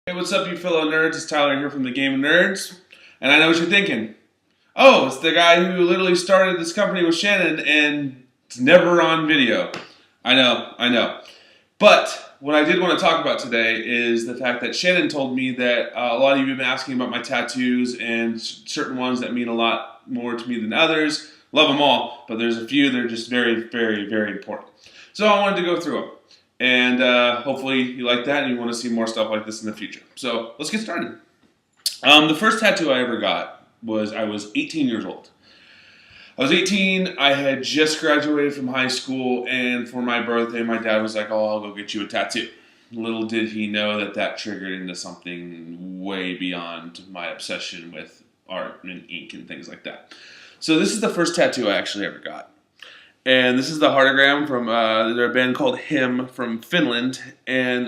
Hey, what's up, you fellow nerds? It's Tyler here from the Game of Nerds, and I know what you're thinking. Oh, it's the guy who literally started this company with Shannon, and it's never on video. I know. But what I did want to talk about today is the fact that Shannon told me that a lot of you have been asking about my tattoos, and certain ones that mean a lot more to me than others. Love them all, but there's a few that are just very, very, very important. So I wanted to go through them. And hopefully you like that and you want to see more stuff like this in the future. So let's get started. The first tattoo I ever got was I was 18 years old. I was 18, I had just graduated from high school, and for my birthday, my dad was like, oh, I'll go get you a tattoo. Little did he know that that triggered into something way beyond my obsession with art and ink and things like that. So this is the first tattoo I actually ever got. And this is the heartogram from they're a band called Him from Finland, and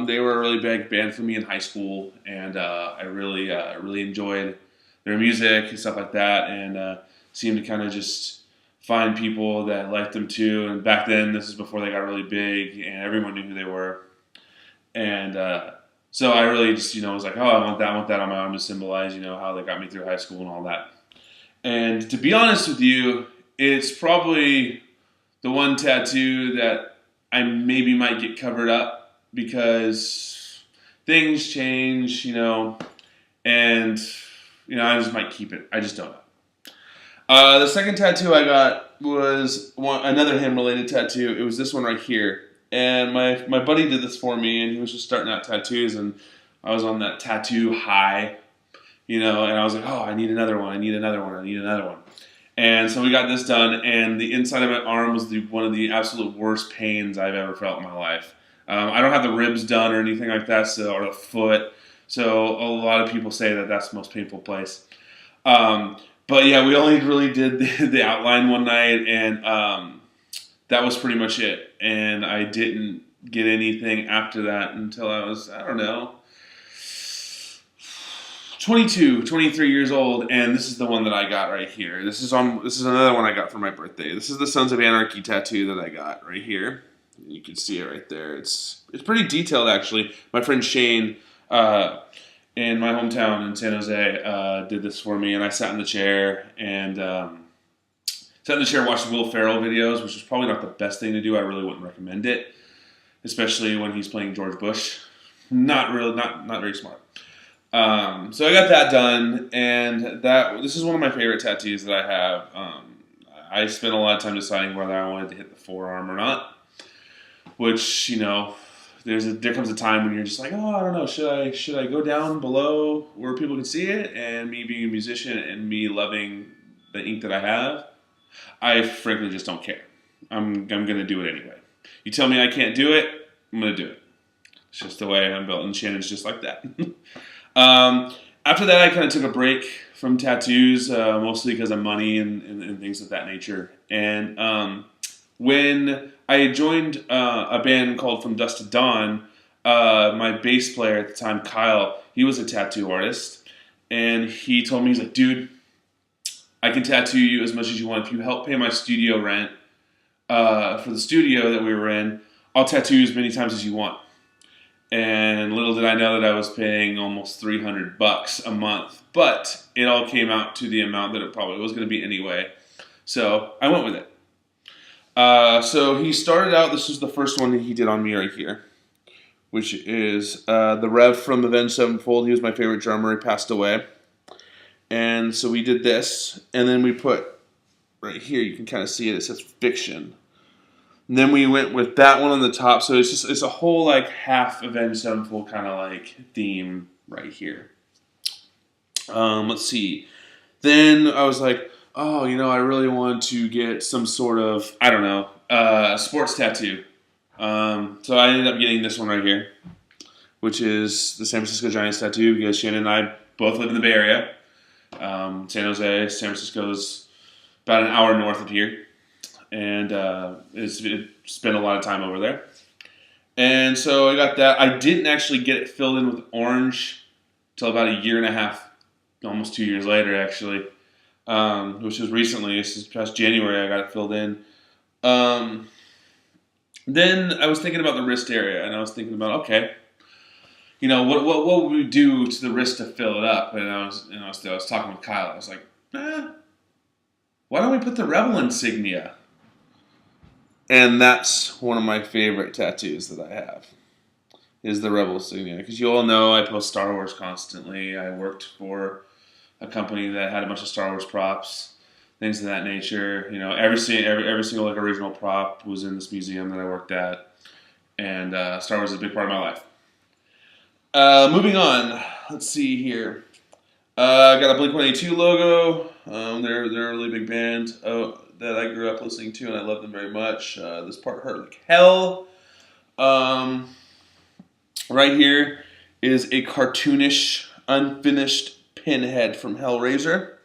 they were a really big band for me in high school, and I really enjoyed their music and stuff like that, and seemed to kind of just find people that liked them too. And back then, this is before they got really big, and everyone knew who they were, and so I really just was like, oh, I want that on my arm to symbolize how they got me through high school and all that. And to be honest with you, it's probably the one tattoo that I maybe might get covered up because things change, and I just might keep it. I just don't know. The second tattoo I got was another him-related tattoo. It was this one right here, and my buddy did this for me, and he was just starting out tattoos, and I was on that tattoo high, and I was like, oh, I need another one. And so we got this done, and the inside of my arm was one of the absolute worst pains I've ever felt in my life. I don't have the ribs done or anything like that, or the foot. So a lot of people say that that's the most painful place. But yeah, we only really did the outline one night, and that was pretty much it. And I didn't get anything after that until I was, 22, 23 years old, and this is the one that I got right here. This is another one I got for my birthday. This is the Sons of Anarchy tattoo that I got right here. You can see it right there. It's pretty detailed, actually. My friend Shane in my hometown in San Jose did this for me, and I sat in the chair and watched Will Ferrell videos, which is probably not the best thing to do. I really wouldn't recommend it, especially when he's playing George Bush. Not very smart. So I got that done, and this is one of my favorite tattoos that I have. I spent a lot of time deciding whether I wanted to hit the forearm or not, which, there comes a time when you're just like, oh, I don't know, should I go down below where people can see it? And me being a musician and me loving the ink that I have, I frankly just don't care. I'm going to do it anyway. You tell me I can't do it, I'm going to do it. It's just the way I'm built, and Shannon's just like that. After that, I kind of took a break from tattoos, mostly because of money and things of that nature. And when I joined a band called From Dusk to Dawn, my bass player at the time, Kyle, he was a tattoo artist. And he told me, he's like, dude, I can tattoo you as much as you want. If you help pay my studio rent for the studio that we were in, I'll tattoo you as many times as you want. And little did I know that I was paying almost $300 a month, but it all came out to the amount that it probably was going to be anyway. So I went with it. So he started out, this was the first one that he did on me right here, which is the Rev from Avenged Sevenfold. He was my favorite drummer. He passed away. And so we did this, and then we put right here, you can kind of see it, it says Fiction. And then we went with that one on the top, so it's a whole like half Avenged Sevenfold kind of like theme right here. Let's see. Then I was like, oh, I really want to get some sort of, sports tattoo. So I ended up getting this one right here, which is the San Francisco Giants tattoo, because Shannon and I both live in the Bay Area. San Jose, San Francisco is about an hour north of here. And it spent a lot of time over there. And so I got that. I didn't actually get it filled in with orange until about a year and a half, almost 2 years later, actually, which was recently. This is past January I got it filled in. Then I was thinking about the wrist area, and I was thinking about, okay, what would we do to the wrist to fill it up? And I was talking with Kyle. I was like, why don't we put the Rebel insignia? And that's one of my favorite tattoos that I have, is the Rebel insignia. Because you all know I post Star Wars constantly. I worked for a company that had a bunch of Star Wars props, things of that nature. Every single like original prop was in this museum that I worked at, and Star Wars is a big part of my life. Moving on, let's see here. I got a Blink-182 logo. They're a really big band that I grew up listening to, and I love them very much. This part hurt like hell. Right here is a cartoonish, unfinished pinhead from Hellraiser.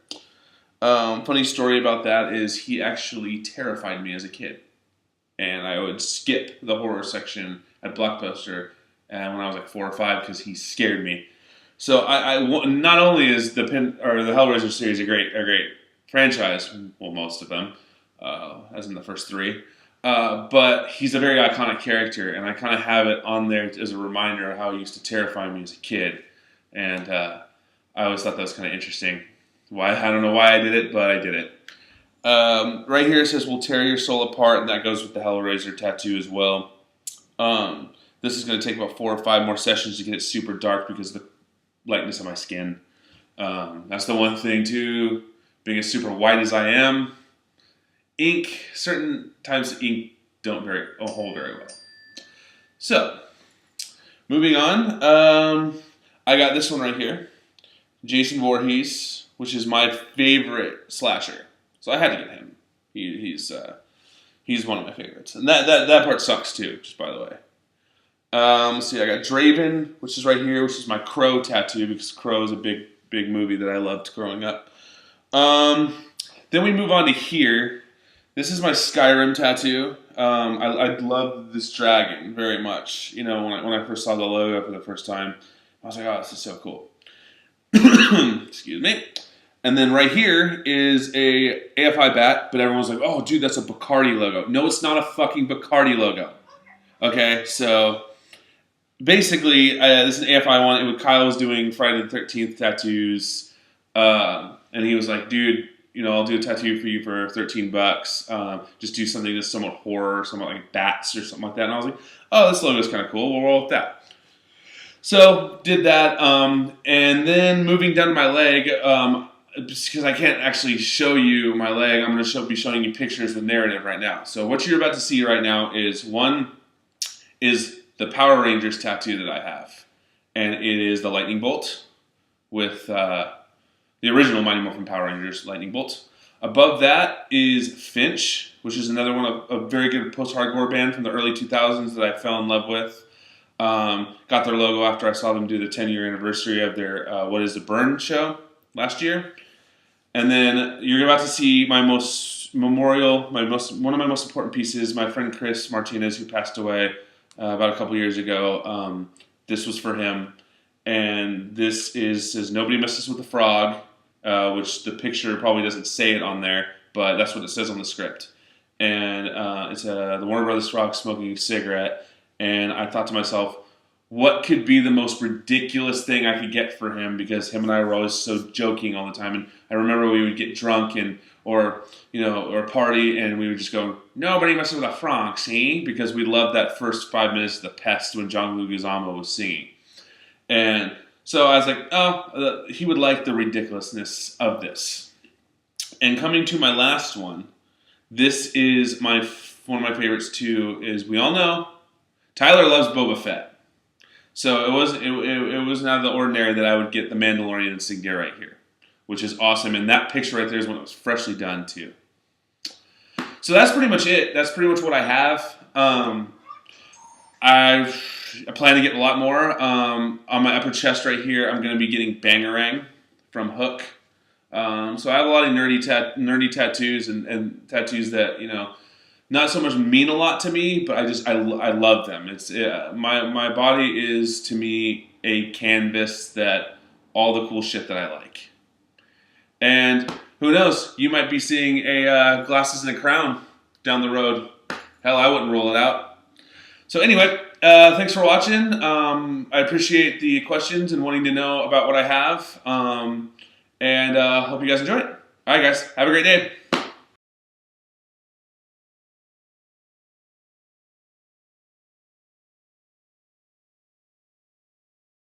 Funny story about that is he actually terrified me as a kid, and I would skip the horror section at Blockbuster when I was like 4 or 5 because he scared me. So I not only is the Hellraiser series a great franchise, well, most of them, as in the first 3, but he's a very iconic character, and I kind of have it on there as a reminder of how he used to terrify me as a kid, and I always thought that was kind of interesting. I don't know why I did it, but I did it. Right here it says, "We'll tear your soul apart," and that goes with the Hellraiser tattoo as well. This is going to take about 4 or 5 more sessions to get it super dark because of the lightness of my skin. That's the one thing too, being as super white as I am. Certain times ink don't hold very well. So, moving on, I got this one right here. Jason Voorhees, which is my favorite slasher. So I had to get him. He's one of my favorites. And that part sucks too, just by the way. Let's see, I got Draven, which is right here, which is my Crow tattoo, because Crow is a big movie that I loved growing up. Then we move on to here. This is my Skyrim tattoo. I love this dragon very much. When I first saw the logo for the first time, I was like, oh, this is so cool. Excuse me. And then right here is a AFI bat, but everyone's like, oh, dude, that's a Bacardi logo. No, it's not a fucking Bacardi logo. Okay, so basically, this is an AFI one. Kyle was doing Friday the 13th tattoos, and he was like, dude, I'll do a tattoo for you for $13. Just do something that's somewhat horror, somewhat like bats or something like that. And I was like, oh, this logo is kind of cool. We'll roll with that. So did that, and then moving down to my leg, because I can't actually show you my leg, I'm going to be showing you pictures with narrative right now. So what you're about to see right now is the Power Rangers tattoo that I have, and it is the lightning bolt with the original Mighty Morphin Power Rangers lightning bolt. Above that is Finch, which is another one of a very good post-hardcore band from the early 2000s that I fell in love with. Got their logo after I saw them do the 10-year anniversary of their What is the Burn show last year. And then you're about to see one of my most important pieces, my friend Chris Martinez, who passed away about a couple years ago. This was for him. And this says, "Nobody messes with the frog," which the picture probably doesn't say it on there, but that's what it says on the script. And it's the Warner Brothers frog smoking a cigarette. And I thought to myself, what could be the most ridiculous thing I could get for him? Because him and I were always so joking all the time. And I remember we would get drunk or party, and we would just go, "Nobody messes with a frog, see?" Because we loved that first 5 minutes of The Pest when John Leguizamo was singing. And so I was like, oh, he would like the ridiculousness of this. And coming to my last one, this is one of my favorites too, is we all know Tyler loves Boba Fett. So it was not out of the ordinary that I would get the Mandalorian insignia right here, which is awesome. And that picture right there is when it was freshly done too. So that's pretty much it. That's pretty much what I have. I plan to get a lot more. On my upper chest right here, I'm going to be getting Bangarang from Hook. So I have a lot of nerdy tattoos and tattoos that, not so much mean a lot to me, but I love them. My body is, to me, a canvas that all the cool shit that I like. And who knows, you might be seeing a Glasses and a Crown down the road. Hell, I wouldn't rule it out. So anyway, thanks for watching. I appreciate the questions and wanting to know about what I have. And hope you guys enjoy it. All right, guys. Have a great day.